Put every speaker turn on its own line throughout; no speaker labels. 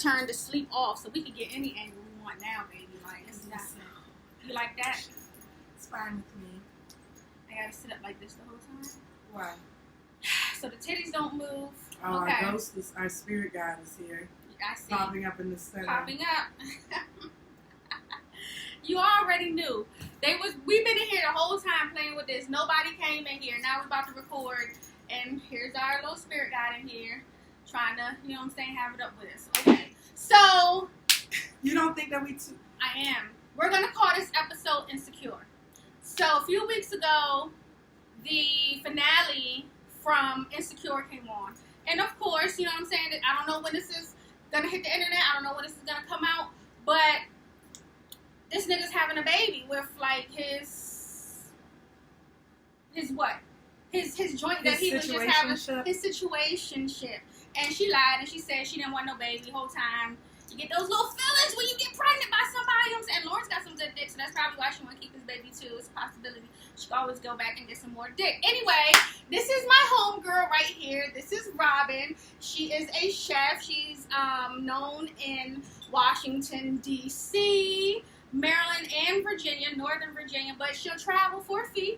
turned the sleep off so we can get any angle we want now, baby. Like, it's not. You like that?
It's fine with me.
I gotta sit up like this the whole time.
Why?
So the titties don't move.
Oh,
okay.
Our ghost is, our spirit guide is here.
I see.
Popping up in the center.
Popping up. You already knew. We've been in here the whole time playing with this. Nobody came in here. Now we're about to record. And here's our little spirit guide in here. Trying to, you know what I'm saying, have it up with us. Okay. So.
You don't think that
I am. We're going to call this episode Insecure. So a few weeks ago, the finale from Insecure came on. And of course, you know what I'm saying, I don't know when this is going to hit the internet. I don't know when this is going to come out. But this nigga's having a baby with, like, his what? His joint that he was just having. His situationship. And she lied and she said she didn't want no baby the whole time. You get those little feelings when you get pregnant by somebody. And Lauren's got some good dick, so that's probably why she want to keep this baby too. It's a possibility. She can always go back and get some more dick. Anyway, this is my homegirl right here. This is Robyn. She is a chef. She's known in Washington, D.C., Maryland, and Virginia, Northern Virginia, but she'll travel for a fee.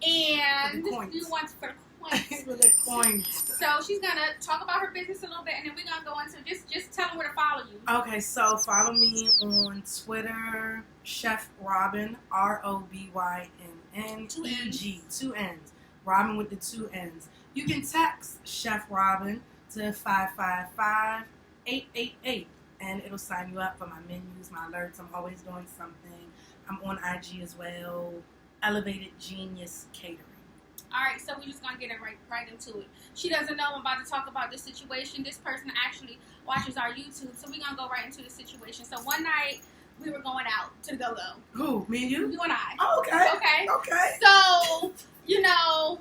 And you want for the coins.
For the coins.
So she's gonna talk about her business a little bit, and then we're gonna go into just tell them where to follow you.
Okay, so follow me on Twitter, ChefRobynn, ROBYNN, 2 N's, Robyn with the 2 N's. You can text ChefRobynn to 555-888, and it'll sign you up for my menus, my alerts. I'm always doing something. I'm on IG as well. Elevated Genius Catering.
Alright, so we're just going to get it right into it. She doesn't know I'm about to talk about this situation. This person actually watches our YouTube, so we're going to go right into the situation. So one night, we were going out to the go-go.
Who? Me and you?
You and I.
Oh, okay.
Okay. So, you know,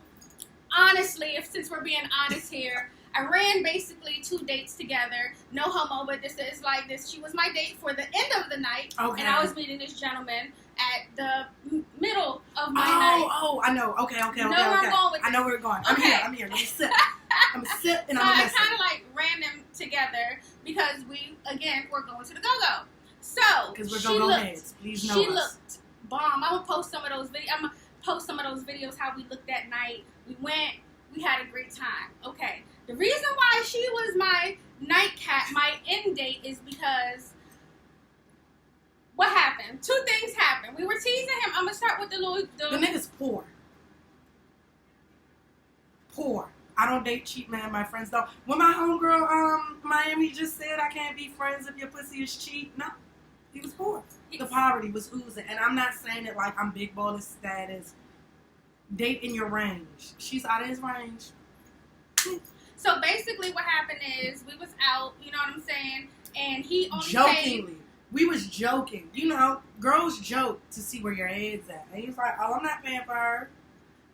honestly, since we're being honest here, I ran basically 2 dates together. No homo, but this is like this. She was my date for the end of the night, and I was meeting this gentleman at the middle of my night.
Oh, I know. Okay.
I'm going with
I know where we're going. I'm here. Let me sit. I'm going to sit and I'm going to listen.
So I kind of like ran them together because we're going to the go-go. So,
because we're go-go heads. Please know
She looked bomb. I'm going to post some of those videos how we looked that night. We went. We had a great time. Okay. The reason why she was my nightcap, my end date, is because what happened? 2 things happened. We were teasing him. I'm gonna start with the
nigga's poor. Poor. I don't date cheap men. My friends don't. When my homegirl Miami just said I can't be friends if your pussy is cheap. No, he was poor. The poverty was oozing, and I'm not saying it like I'm big baller status. Date in your range. She's out of his range.
So basically what happened is we was out, you know what I'm saying, and he only
jokingly. We was joking. You know, girls joke to see where your head's at. And he's like, oh, I'm not paying for her.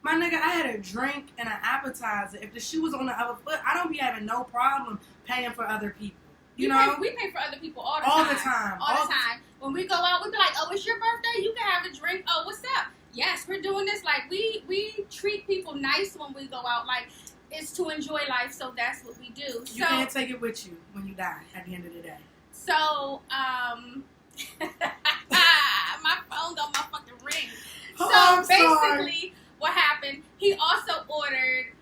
My nigga, I had a drink and an appetizer. If the shoe was on the other foot, I don't be having no problem paying for other people. You know?
We pay for other people all the
time.
All the time. When we go out, we be like, oh, it's your birthday? You can have a drink. Oh, what's up? Yes, we're doing this. Like, we treat people nice when we go out. Like, it's to enjoy life, so that's what we do.
You can't take it with you when you die at the end of the day.
So, my phone got my fucking ring. So, basically, what happened, he also ordered,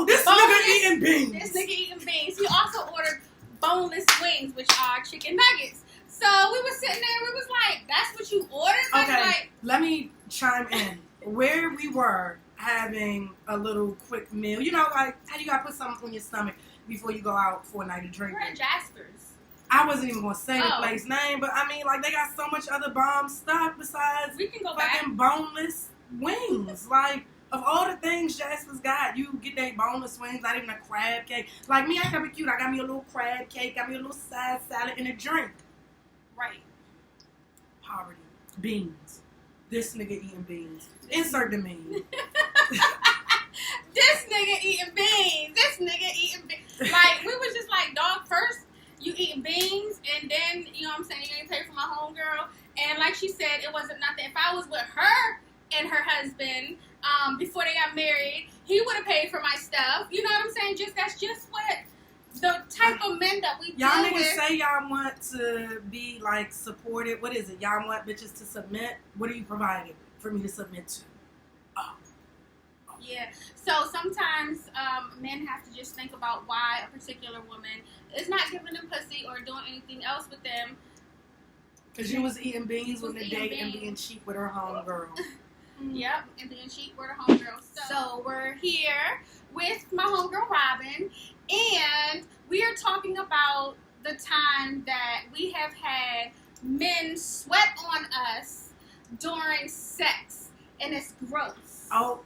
this nigga eating beans.
This nigga eating beans. He also ordered boneless wings, which are chicken nuggets. So, we were sitting there, we was like, that's what you ordered?
Okay, let me chime in. Where we were having a little quick meal, you know, like, how you gotta put something on your stomach before you go out for a night of drinking.
We're at Jasper's.
I wasn't even gonna say the place name, but I mean, like, they got so much other bomb stuff besides
we can go
fucking boneless wings. Like, of all the things Jasper's got, you get that boneless wings, not even a crab cake. Like me, I gotta be cute. I got me a little crab cake, got me a little side salad, and a drink.
Right.
Poverty. Beans. This nigga eating beans. Insert the meme.
This nigga eating beans. Like, we was just like, dog, first you eating beans, and then, you know what I'm saying, you ain't pay for my homegirl. And like she said, it wasn't nothing. If I was with her and her husband, before they got married, he would have paid for my stuff. You know what I'm saying? That's just what the type of men that we
y'all
deal
niggas
with.
say y'all want to be like supported. What is it? Y'all want bitches to submit? What are you providing for me to submit to?
Yeah. So sometimes men have to just think about why a particular woman is not giving them pussy or doing anything else with them.
Because you was eating beans with the date and being cheap with her homegirl.
Yep, and being cheap with her homegirl. So we're here with my homegirl Robyn, and we are talking about the time that we have had men sweat on us during sex, and it's gross.
Oh.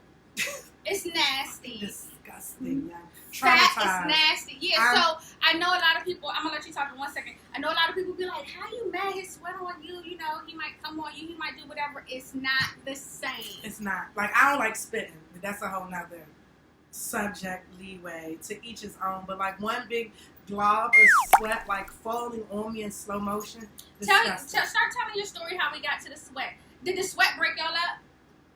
It's nasty.
Disgusting, man.
Fat
Traumatized.
is nasty. Yeah, so I know a lot of people, I'm going to let you talk in 1 second. I know a lot of people be like, how you mad? His sweat on you, you know, he might come on you, he might do whatever. It's not the same.
It's not. Like, I don't like spitting, but that's a whole nother subject leeway, to each his own. But like one big glob of sweat like falling on me in slow motion.
Start telling your story how we got to the sweat. Did the sweat break y'all up?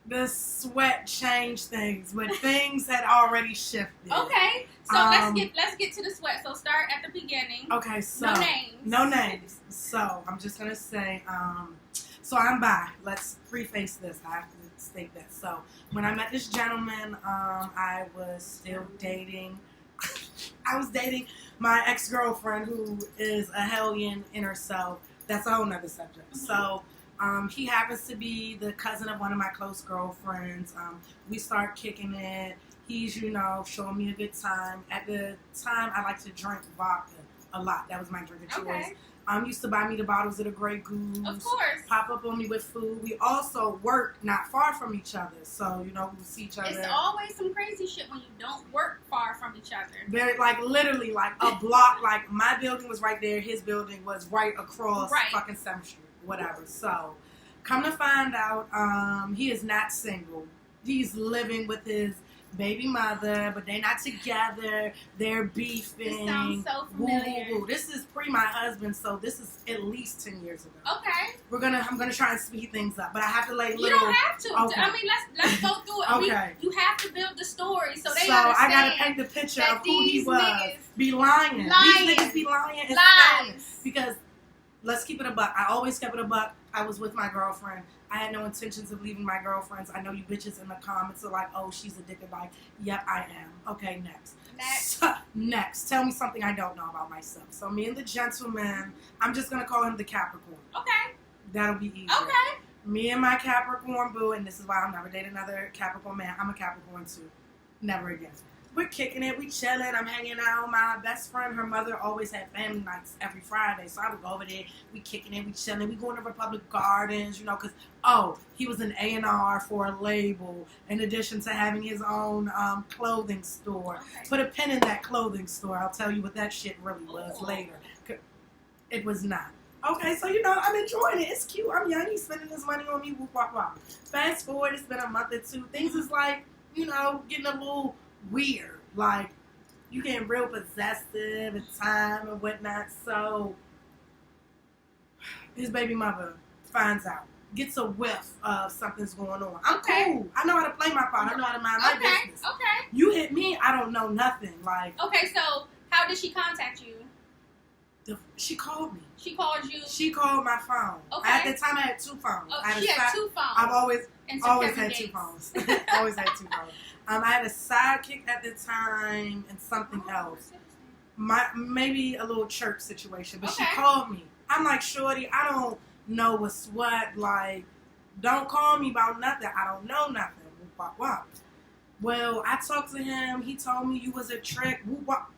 The sweat changed things, but things had already shifted.
Okay, so let's get to the sweat. So start at the beginning.
Okay, so
no names.
So I'm just gonna say, so I'm bi. Let's preface this. I have to state that. So when I met this gentleman, I was still dating. I was dating my ex-girlfriend, who is a hellion in herself. That's a whole nother subject. Mm-hmm. So. He happens to be the cousin of one of my close girlfriends. We start kicking it. He's, you know, showing me a good time. At the time, I like to drink vodka a lot. That was my drink of choice.
Okay.
Used to buy me the bottles of the Grey Goose.
Of course.
Pop up on me with food. We also worked not far from each other. So, you know, we would see each other.
It's always some crazy shit when you don't work far from each other.
Very, like, literally, like, a block. Like, my building was right there. His building was right across fucking 7th Street. Whatever. So, come to find out, he is not single. He's living with his baby mother, but they're not together. They're beefing.
This sounds so familiar.
Woo, woo, woo. This is pre my husband, so this is at least 10 years ago.
Okay.
I'm gonna try and speed things up, but I have to lay little.
You don't have to.
Okay.
I mean, let's go through it.
Okay.
You have to build the story so they
So I gotta paint the picture of who he was. Be lying. These niggas be lying and
lies.
Because let's keep it a buck. I always kept it a buck. I was with my girlfriend. I had no intentions of leaving my girlfriends. I know you bitches in the comments are like, oh, she's addicted. Like, yep, I am. Okay, next. Next. Tell me something I don't know about myself. So me and the gentleman, I'm just going to call him the Capricorn.
Okay.
That'll be easier.
Okay.
Me and my Capricorn boo, and this is why I'll never date another Capricorn man. I'm a Capricorn too. Never again. We're kicking it, we chilling, I'm hanging out. My best friend, her mother always had family nights every Friday. So I would go over there, we kicking it, we chilling. We going to Republic Gardens, you know, because, he was an A&R for a label, in addition to having his own clothing store.
Okay.
Put a pin in that clothing store. I'll tell you what that shit really was later. It was not. Okay, so, you know, I'm enjoying it. It's cute. I'm young. He's spending his money on me. Whoop, wop, wop. Fast forward, it's been a month or two. Things is like, you know, getting a little weird, like you getting real possessive and time and whatnot. So his baby mother finds out, gets a whiff of something's going on. I'm cool. I know how to play my part. I know how to mind my business.
Okay.
You hit me, I don't know nothing. Like,
okay, so how did she contact you?
She called me.
She called you?
She called my phone.
Okay.
At the time, I had 2 phones.
Oh, she had 2 phones.
I've always had
dates.
2 phones. Always had 2 phones. I had a sidekick at the time and something else. Maybe a little church situation. But she called me. I'm like, shorty, I don't know what's what. Like, don't call me about nothing. I don't know nothing. Whoop, wop, wop. Well, I talked to him. He told me you was a trick. Whoop, wop.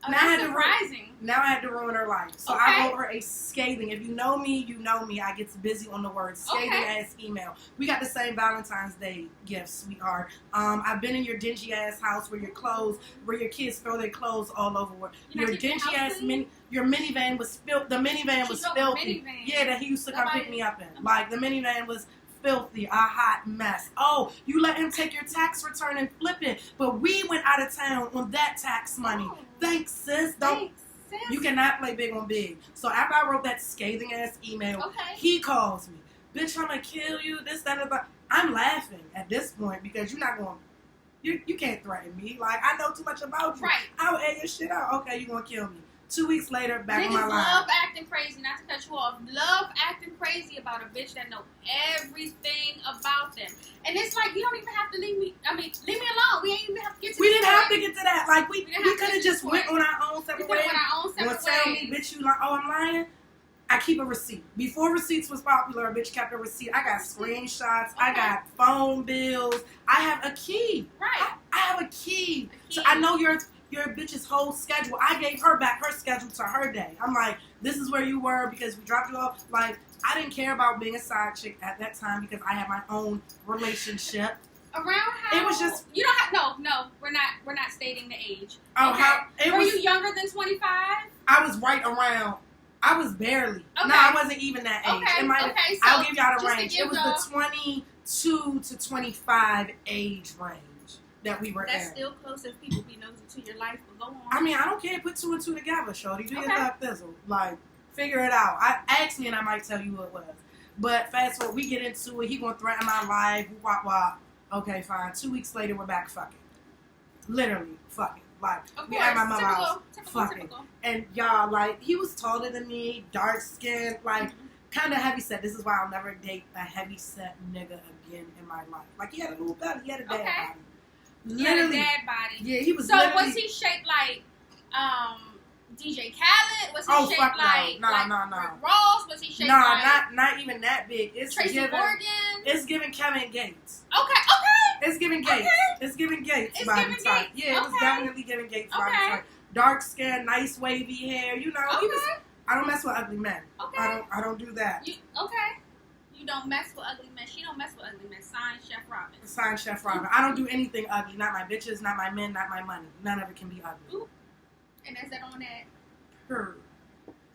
Oh, that's surprising.
Now I had to ruin her life. So I wrote her a scathing. If you know me, you know me. I get busy on the word scathing ass email. We got the same Valentine's Day gifts, sweetheart. I've been in your dingy ass house where your kids throw their clothes all over. Your dingy ass your minivan was filthy. The minivan was filthy. Yeah, that he used to come pick me up in. Like, the minivan was filthy, a hot mess. Oh, you let him take your tax return and flip it, but we went out of town on that tax money. Thanks, sis. You cannot play big on big. So after I wrote that scathing ass email, he calls me. Bitch, I'm gonna kill you. This, that, and that. I'm laughing at this point because you're not going. You can't threaten me. Like, I know too much about you.
Right.
I will air your shit out. Okay, you gonna kill me. 2 weeks later, back on my
Niggas
line.
love acting crazy, not to cut you off. Love acting crazy about a bitch that know everything about them. And it's like, you don't even have to leave me alone. We ain't even have to get to
We didn't have to get to that. Like, we
didn't
could
have to
have
get
just
to
went
it.
on our own separate ways. You gonna tell me, bitch, you like, oh, I'm lying? I keep a receipt. Before receipts was popular, a bitch kept a receipt. I got screenshots. I got phone bills. I have a key.
Right.
I have a key. So I know your bitch's whole schedule. I gave her back her schedule to her day. I'm like, this is where you were because we dropped you off. Like, I didn't care about being a side chick at that time because I had my own relationship.
Around how?
It was just,
you don't have, no, we're not stating the age.
oh,
Okay.
how it
Were
was.
you younger than 25?
I was right around. I was barely.
Okay.
No, I wasn't even that age.
Okay.
It might have,
Okay. So
I'll give y'all the
just to
range.
give
It was the 22 to 25 age range that we were
That's
in.
still close if people be nosy to your life, but go on.
I mean, I don't care. Put 2 and 2 together, shorty. Do your
Okay.
love fizzle. Like, figure it out. Ask me and I might tell you what it was. But fast forward, we get into it. He gonna threaten my life. Wah, wah. Okay, fine. 2 weeks later, we're back fucking. Literally fucking. Like,
of
we
course,
at my mama's house. Fucking.
typical.
And y'all, like, he was taller than me, dark skinned, like,
Mm-hmm.
kind of heavy set. This is why I'll never date a heavy set nigga again in my life. Like, he had a little belly. He had a dad
Okay.
body.
He had a
Literally.
dad body.
Yeah, he was
So
literally.
was he shaped like DJ Khaled? Was he
Oh,
shaped
fuck no.
like
No,
like
no, no.
Rick Ross? Was he shaped
Nah,
like
not even that big. It's
Tracy
giving,
Morgan?
It's giving Kevin Gates.
Okay.
It's giving Gates.
Okay.
It's giving Gates
It's
body
giving
type.
Gates.
Yeah, it was
Okay.
definitely giving Gates body
Okay.
type. Dark skin, nice wavy hair. You know, he was.
Okay.
I don't mess with ugly men.
Okay.
I don't do that.
Okay. You don't mess with ugly men. She don't mess with ugly men. Sign ChefRobynn.
Sign ChefRobynn. I don't do anything ugly. Not my bitches, not my men, not my money. None of it can be ugly.
Ooh. And is that on that?
Her.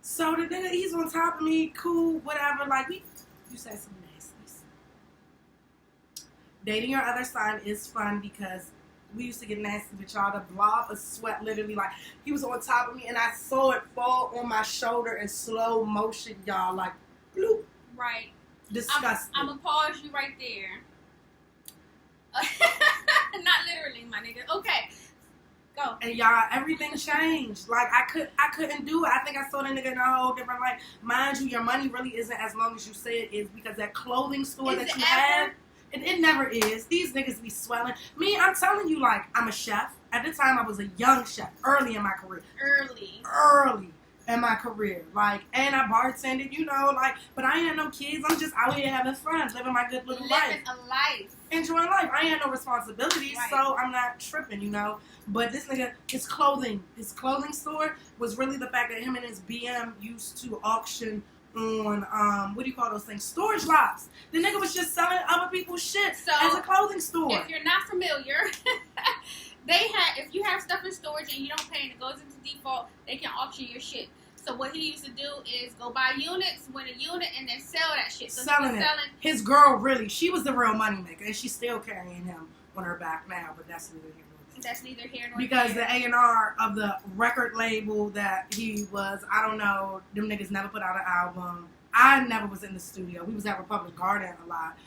So the nigga, he's on top of me. Cool, whatever. Like, you said some nasties. Dating your other sign is fun because we used to get nasty with y'all. The blob of sweat, literally, like, he was on top of me and I saw it fall on my shoulder in slow motion, y'all. Like, bloop.
Right.
Disgusting.
I'm gonna pause you right there. Not literally, my nigga. Okay. Go.
And y'all, everything changed. Like, I couldn't do it. I think I saw the nigga in a whole different light. Mind you, your money really isn't as long as you say it is because that clothing store
Is
that
it
you
ever?
have, it never is. These niggas be swelling. Me, I'm telling you, like, I'm a chef. At the time, I was a young chef, early in my career. Early in my career. Like, and I bartended, you know, like, but I ain't had no kids. I'm just out here having fun, living my good little life.
Living a life.
Enjoying life. I ain't had no responsibilities,
Right.
so I'm not tripping, you know. But this nigga, his clothing store was really the fact that him and his BM used to auction on, what do you call those things? Storage lots. The nigga was just selling other people's shit
So,
as a clothing store.
If you're not familiar, if you have stuff in storage and you don't pay and it goes into default, they can auction your shit. So what he used to do is go buy units, win a unit, and then sell that shit. So
Selling it. His girl, really, she was the real moneymaker, and she's still carrying him on her back now, but that's neither here nor there.
That's neither here nor
Because
there.
the A&R of the record label that he was, I don't know, them niggas never put out an album. I never was in the studio. We was at Republic Garden a lot.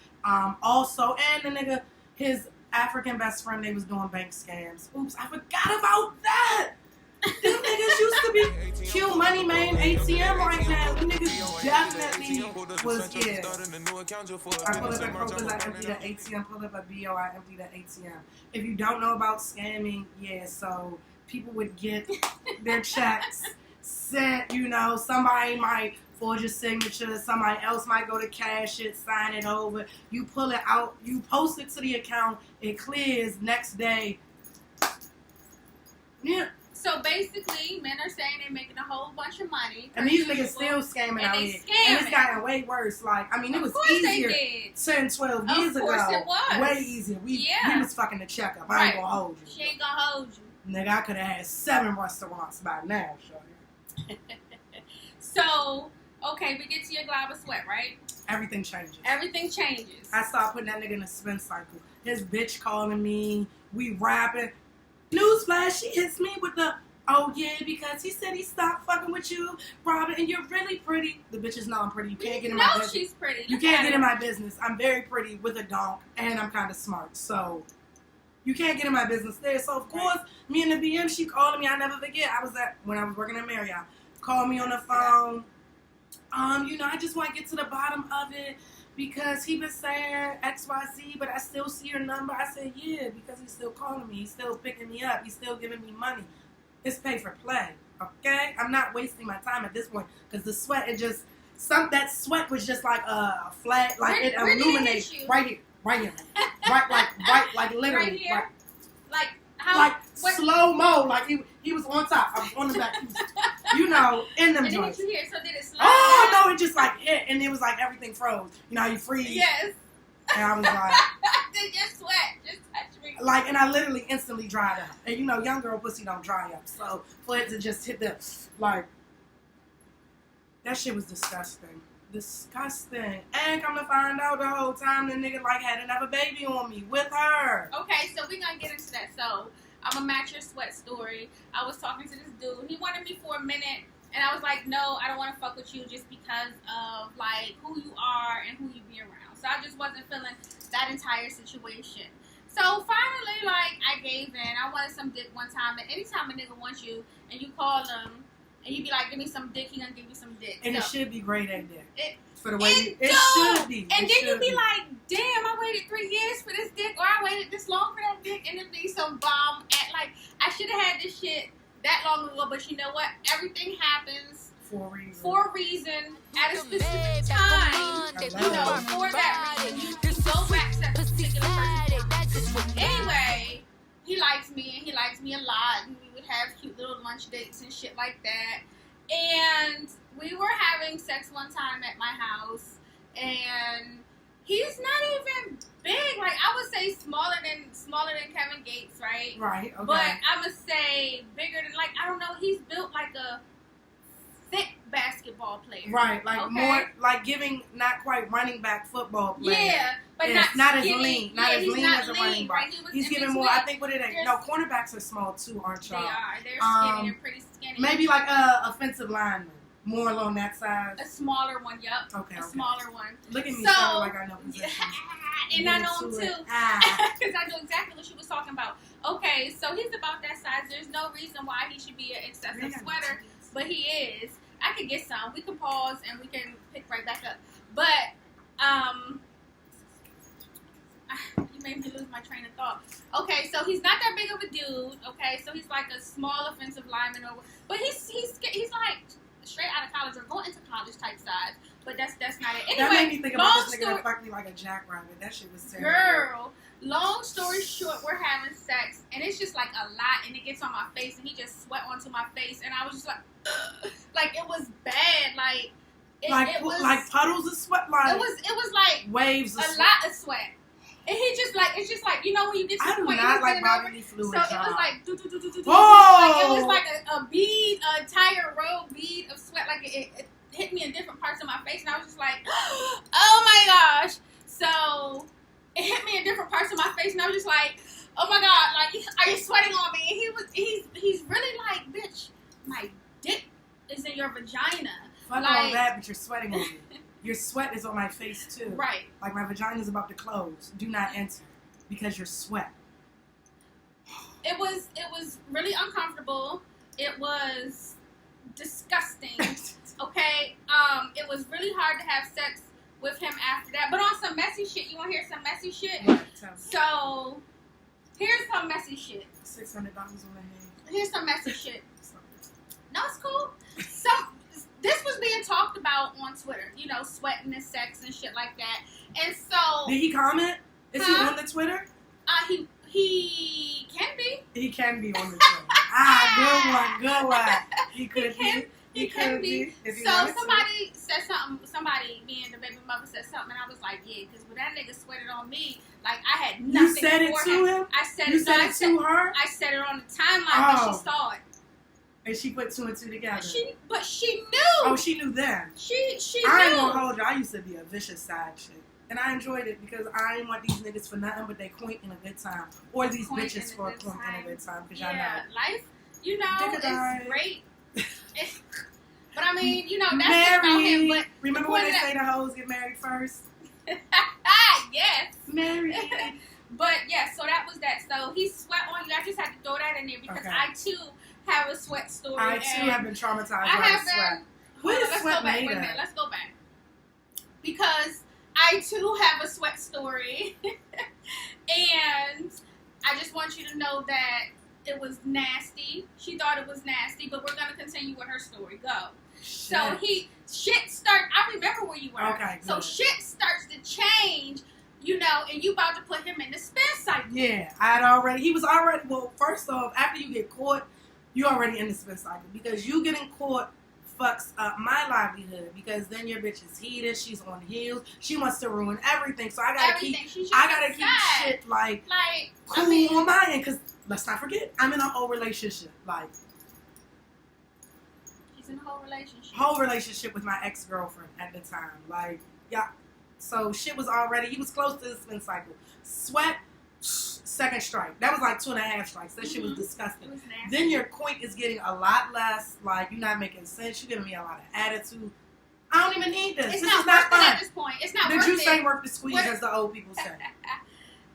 Also, and the nigga, his African best friend, they was doing bank scams. Oops, I forgot about that. Them niggas used to be Q Money Main ATM right now. Them niggas definitely was, yeah. I pull up at Kroger's, I empty the ATM. Pull up at BO, I empty the ATM. If you don't know about scamming, yeah, so people would get their checks sent, you know, somebody might forge your signature, somebody else might go to cash it, sign it over, you pull it out, you post it to the account, it clears next day. Yeah.
So basically, men are saying they're making a whole bunch of money.
And these niggas still scamming out here. And it's gotten way worse. Like, I mean, it was easier 10, 12 years ago.
Of course it was.
Way easier. We was fucking the checkup. I ain't gonna hold you.
She ain't gonna hold you.
Nigga, I could have had 7 restaurants by now, shorty.
So, okay, we get to your glob of sweat, right?
Everything changes.
Everything changes.
I start putting that nigga in a spin cycle. His bitch calling me. We rapping. Newsflash, she hits me with the, oh yeah, because he said he stopped fucking with you, Robyn, and you're really pretty. The bitches know I'm pretty. You can't get in my business.
No, she's pretty.
You can't get in my business. I'm very pretty with a donk, and I'm kind of smart. So, You can't get in my business there. So, of course, me and the BM, she called me. I never forget. When I was working at Marriott. Called me on the phone. I just want to get to the bottom of it because he been saying XYZ, but I still see your number. I said, yeah, because he's still calling me. He's still picking me up. He's still giving me money. It's pay for play, okay? I'm not wasting my time at this point because the sweat, that sweat was just like a flag, like it illuminates right here, right, like literally.
Right here? Like how?
Like slow mo, like he was on top. I was on the back. In them
and
joints.
Did you hear? So did it slide?
Oh no, it just like hit, and it was like everything froze. You know how you freeze?
Yes.
And I was like,
did your sweat just touch me?
Like, and I literally instantly dried up. And young girl pussy don't dry up. So for it to just hit that shit was disgusting. Disgusting. And come to find out the whole time the nigga had another baby on me with her.
Okay, so we're gonna get into that. So I'm gonna match your sweat story. I was talking to this dude. He wanted me for a minute, and I was like, no, I don't want to fuck with you just because of who you are and who you be around. So I just wasn't feeling that entire situation. So finally, I gave in. I wanted some dick one time, and anytime a nigga wants you and you call him and you be like, give me some dick, he gonna give you some dick.
And it should be grade A dick. For the
it
way it should be.
And then you be like, damn, I waited 3 years for this dick, or I waited this long for that dick, and it be some bomb I should have had this shit that long ago, but you know what? Everything happens for a reason at a specific time. For that reason, you go back to that particular person. Anyway, he likes me, and he likes me a lot, and we would have cute little lunch dates and shit like that. And we were having sex one time at my house, and he's not even big. I would say smaller than Kevin Gates, right?
Right. Okay.
But I'm gonna say bigger than I don't know. He's built like a thick basketball player.
Right. More giving not quite running back football player.
Yeah, but
not as lean. Not as lean as a running back.
Right?
He's giving more. I think what it is. No, cornerbacks are small too, aren't y'all?
They are. They're skinny. They're pretty skinny.
Maybe a offensive lineman. More along that size.
A smaller one, yep.
Okay.
Smaller one.
Look at me sounding like I know position.
And I know him too. Because I know exactly what she was talking about. Okay, so he's about that size. There's no reason why he should be an excessive sweater, but he is. I could get some. We can pause and we can pick right back up. But, you made me lose my train of thought. Okay, so he's not that big of a dude. Okay, so he's like a small offensive lineman, but he's straight out of college or going into college type size, but that's not it. Anyway,
that made me think about this nigga that fucked me like a jackrabbit. That shit was terrible.
Girl, long story short, we're having sex, and it's just a lot, and it gets on my face, and he just sweat onto my face, and I was just it was bad, it was
puddles of sweat,
it was like
waves of
a lot of sweat. And he just it's just when you get to the point,
I do not like bodily fluids.
So it was
whoa!
It was like a bead, a entire row bead of sweat. It hit me in different parts of my face, and I was just like, oh my gosh. So it hit me in different parts of my face, and I was just like, oh my god, are you sweating on me? And he's really like, bitch, my dick is in your vagina.
Fuck all that, but you're sweating on me. Your sweat is on my face too.
Right.
My vagina is about to close. Do not enter because you're sweat.
It was really uncomfortable. It was disgusting. Okay. It was really hard to have sex with him after that. But on some messy shit, you want to hear some messy shit?
Right,
so here's some messy shit.
$600 on the head.
Here's some messy shit. No, it's cool. This was being talked about on Twitter, sweating and sex and shit like that. And so...
Did he comment? Is he on the Twitter?
He can be.
He can be on the Twitter. Good one. He could be. He could be.
So somebody said something, me and the baby mother said something, and I was like, yeah, because when that nigga sweated on me, I had nothing.
You said it to him?
I said
it to her?
I said it on the timeline, but she saw it.
And she put 2 and 2 together.
But she knew.
Oh, she knew then.
She
I
knew.
ain't gonna hold you. I used to be a vicious side chick. And I enjoyed it because I didn't want these niggas for nothing but they coink in a good time. Or these bitches for a coink in a good time. Because y'all know.
Life, is great. But I mean, that's
married.
about him. But
remember when they say the hoes get married first?
Yes.
Married.
But yeah, so that was that. So he sweat on you. I just had to throw that in there because I too have a sweat story.
I too have been traumatized by sweat.
Let's go back. Wait a minute. Let's go back. Because I too have a sweat story. And I just want you to know that it was nasty. She thought it was nasty, but we're going to continue with her story. Go.
Shit.
So shit starts, I remember where you were.
Okay,
so
good.
shit starts to change, you know, and you about to put him in the spin cycle.
Yeah, he was already, well, first off, after you get caught, you already in the spin cycle. Because you getting caught fucks up my livelihood. Because then your bitch is heated, she's on heels, she wants to ruin everything. So I gotta keep shit like cool on my end. Because let's not forget, I'm in a whole relationship. Like,
she's in a whole relationship.
Whole relationship with my ex-girlfriend at the time. Like, yeah. So shit was already, he was close to the spin cycle. Sweat, second strike. That was like 2.5 strikes. That shit was disgusting.
It was nasty.
Then your coink is getting a lot less. Like, you're not making sense. You're giving me a lot of attitude. I don't even need this.
It's
this
not
is not
worth
fun.
it at this point. It's not worth it.
The juice ain't worth the squeeze, as the old people say.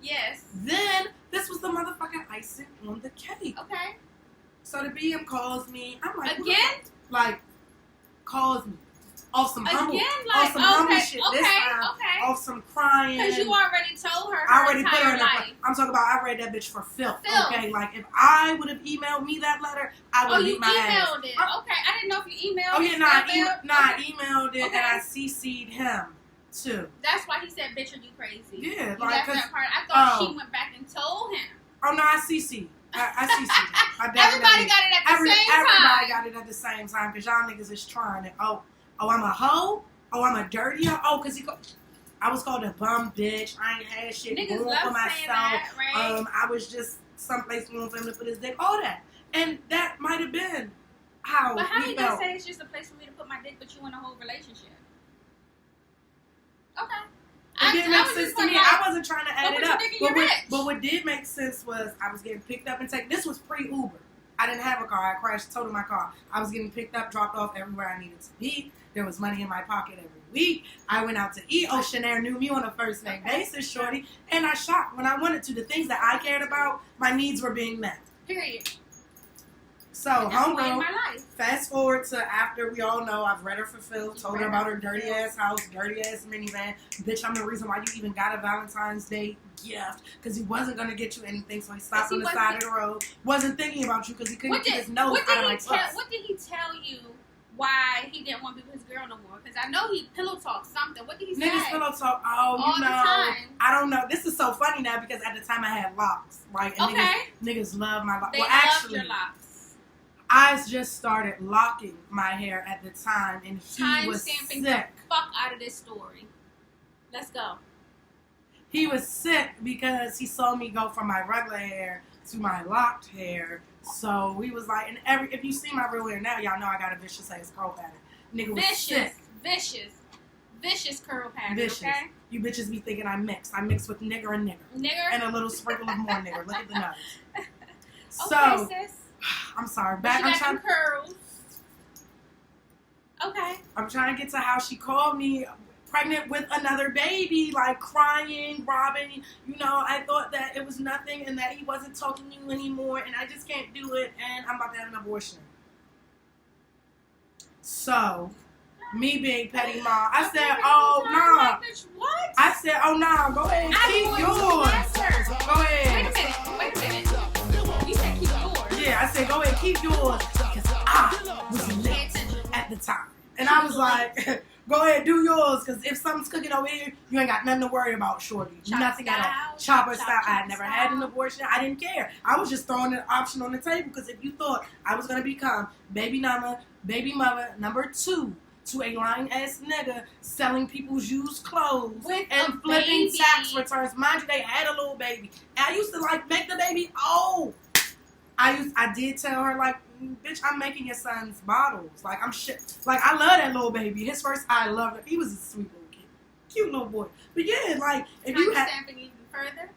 Yes.
Then, this was the motherfucking icing on the cake.
Okay.
So the BM calls me. I'm like,
again?
Like, calls me. Off some humble,
again, like,
off some humble shit this time.
Okay.
Off some crying.
Because you already told her
I already put her
entire
in
life.
I'm talking about, I read that bitch for filth. Okay, like, if I would have emailed me that letter, I would have beat my ass.
Oh, you emailed it. Okay, I didn't know if you emailed it.
Oh, yeah, I emailed it,
okay.
and I CC'd him, too.
That's why he said, bitch, are you crazy?
Yeah,
you
like,
that part. I thought she went back and told him.
Oh, no, I CC'd. I CC'd him.
Everybody got it at the same time.
Everybody got it at the same time, because y'all niggas is trying it. Oh, I'm a hoe? Oh, I'm a dirty hoe? Oh, because I was called a bum bitch. I ain't had shit
niggas
going
love
for myself.
saying that, right?
I was just someplace going for him to put his dick. All that. And that might have been how
But how
he
you
felt.
gonna say it's just a place for me to put my dick, but you in a whole relationship? Okay.
It didn't make sense to me. I wasn't trying to add it up.
But
what did make sense was I was getting picked up and taken. This was pre-Uber. I didn't have a car. I crashed, totaled my car. I was getting picked up, dropped off everywhere I needed to be. There was money in my pocket every week. I went out to eat. Oceanair knew me on a first name basis, shorty. And I shot when I wanted to. The things that I cared about, my needs were being met.
Period.
So, homegirl, fast forward to after we all know I've read her for Phil, told her about her dirty ass house, dirty ass minivan. Bitch, I'm the reason why you even got a Valentine's Day gift, because he wasn't going to get you anything, so he stopped on the side of the road. Wasn't thinking about you because he couldn't get his nose out of my puss.
What did he tell you why he didn't want to be with his girl no more? Because I know he pillow talked something. What did he say?
Niggas pillow talk. Oh,
all
you know.
The time.
I don't know. This is so funny now because at the time I had locks, right? And niggas love my locks.
They love your locks.
I just started locking my hair at the time, and he was sick.
The fuck out of this story. Let's go.
He was sick because he saw me go from my regular hair to my locked hair. So he was like, and if you see my real hair now, y'all know I got a vicious ass curl pattern. Nigga was sick.
Vicious curl pattern.
Vicious.
Okay?
You bitches be thinking I mix. I mix with nigger and nigger.
Nigger?
And a little sprinkle of more nigger. Look at the nose.
So, okay, sis.
I'm sorry.
I'm trying curls. Okay.
I'm trying to get to how she called me pregnant with another baby, like crying, Robyn. You know, I thought that it was nothing and that he wasn't talking to you anymore, and I just can't do it, and I'm about to have an abortion. So, me being petty mom, I said, oh, no.
What?
I said, oh, no, go ahead, keep yours. Go ahead.
Wait a minute. You said keep yours.
Yeah, I said, go ahead, keep yours, because I was lit at the time. And I was like, go ahead, do yours, because if something's cooking over here, you ain't got nothing to worry about, shorty. Nothing at all. Chopper style. I had never had an abortion. I didn't care. I was just throwing an option on the table, because if you thought I was going to become baby mother number 2 to a lying-ass nigga selling people's used clothes and flipping tax returns. Mind you, they had a little baby. And I used to, like, make the baby old. I did tell her, like, bitch, I'm making your son's bottles. Like, I'm shit. Like, I love that little baby. His first, I loved it. He was a sweet little kid. Cute little boy. But yeah, like, if you have...
stamping even further?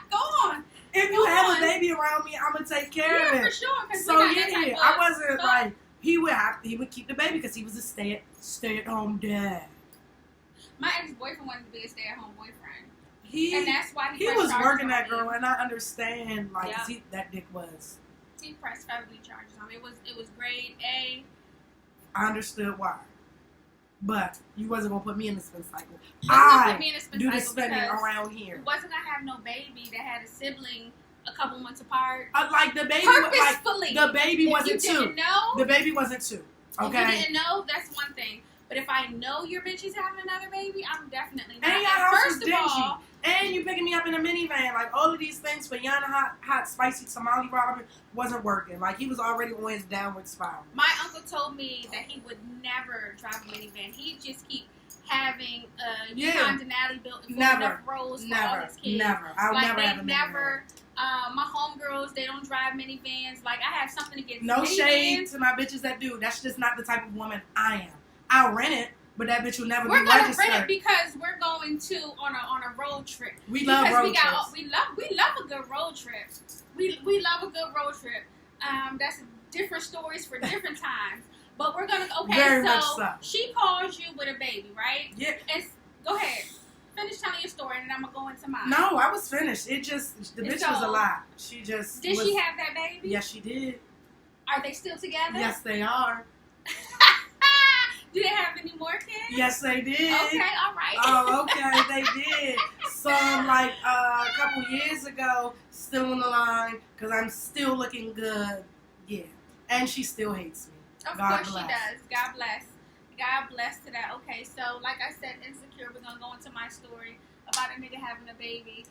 Go on.
If you have a baby around me, I'm going to take care of it.
Yeah, for sure.
So, yeah, I wasn't, like, he would keep the baby because he was a stay-at-home dad.
My ex-boyfriend wanted to be a stay-at-home boyfriend. And that's why
he was working that girl, and I understand, like, that dick was.
He pressed felony charges on him. It was grade A.
I understood why. But you wasn't going to put me in the spin cycle. Do the spinning around here.
He wasn't going to have no baby that had a sibling a couple months apart.
Like, the baby,
purposefully.
The baby wasn't
two.
Didn't know, the baby wasn't two. Okay?
If you didn't know, that's one thing. But if I know your bitch is having another baby, I'm definitely not.
And your house was dingy. And you picking me up in a minivan. Like, all of these things for Yana hot, spicy tamale ramen wasn't working. Like, he was already on his downward spiral.
My uncle told me that he would never drive a minivan. He'd just keep having a Yukon Denali built for enough rows for all his kids.
I'll never have a
minivan. My homegirls, they don't drive minivans. Like, I have something against
no
minivans.
Shade to my bitches that do. That's just not the type of woman I am. I'll rent it, but that bitch will never be registered.
We're gonna rent it because we're going on a road trip.
We love road trips.
We love a good road trip. We love a good road trip. That's different stories for different times. But we're gonna
Very much so.
She calls you with a baby, right?
Yeah.
And go ahead. Finish telling your story, and then I'm gonna go into mine.
No, I was finished. It just the bitch was a lie. She just
did. She have that baby?
Yes, she did.
Are they still together?
Yes, they are.
Do they have any more kids?
Yes, they did.
Okay, all right.
Oh, okay, they did. Some like a couple years ago, still on the line because I'm still looking good. Yeah, and she still hates me.
Of course she does. God bless. God bless to that. Okay, so like I said, insecure. We're gonna go into my story about a nigga having a baby.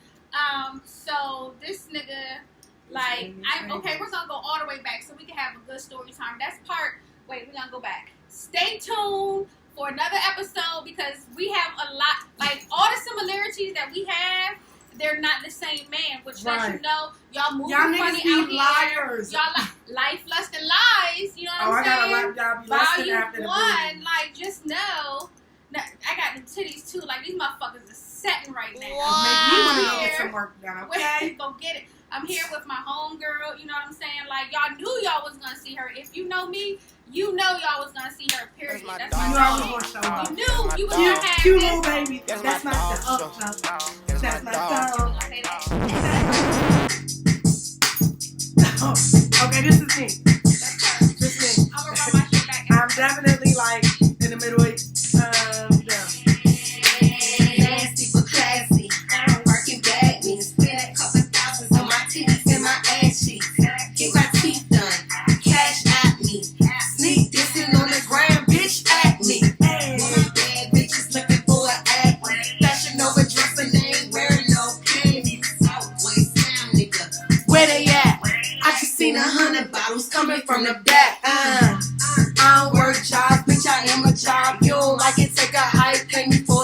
So this nigga, like, we're gonna go all the way back so we can have a good story time. That's part. Wait, we're gonna go back. Stay tuned for another episode because we have a lot, like all the similarities that we have, they're not the same man, which lets you know y'all moving funny out here.
Liars.
Y'all life, lust, and lies. You know what I'm saying?
I got y'all be lusting after the
one, like just know. I got the titties too. Like these motherfuckers are setting right now.
Make me want to go get some work done. Okay,
go get it. I'm here with my homegirl. You know what I'm saying? Like y'all knew y'all was gonna see her. If you know me, you know y'all was gonna see her. Period. That's my dog. You knew you was gonna have
cute little baby. That's my dog. That's my dog. Okay, this is me. This is me.
I'm gonna run my shit back.
I'm definitely like in the middle of
nasty but classy. I'm working bad means spend a couple thousands on my titties and my ass cheeks. Get my teeth done. Cash at me. Sneak dissing on the ground, bitch at me. One bad bitches looking for an act. Fashion over dress and they ain't wearing no panties. Always down, nigga. Where they at? I just seen 100 bottles coming from the back. I don't work jobs, bitch. I am a job. You don't like it? Take a hike, pay me for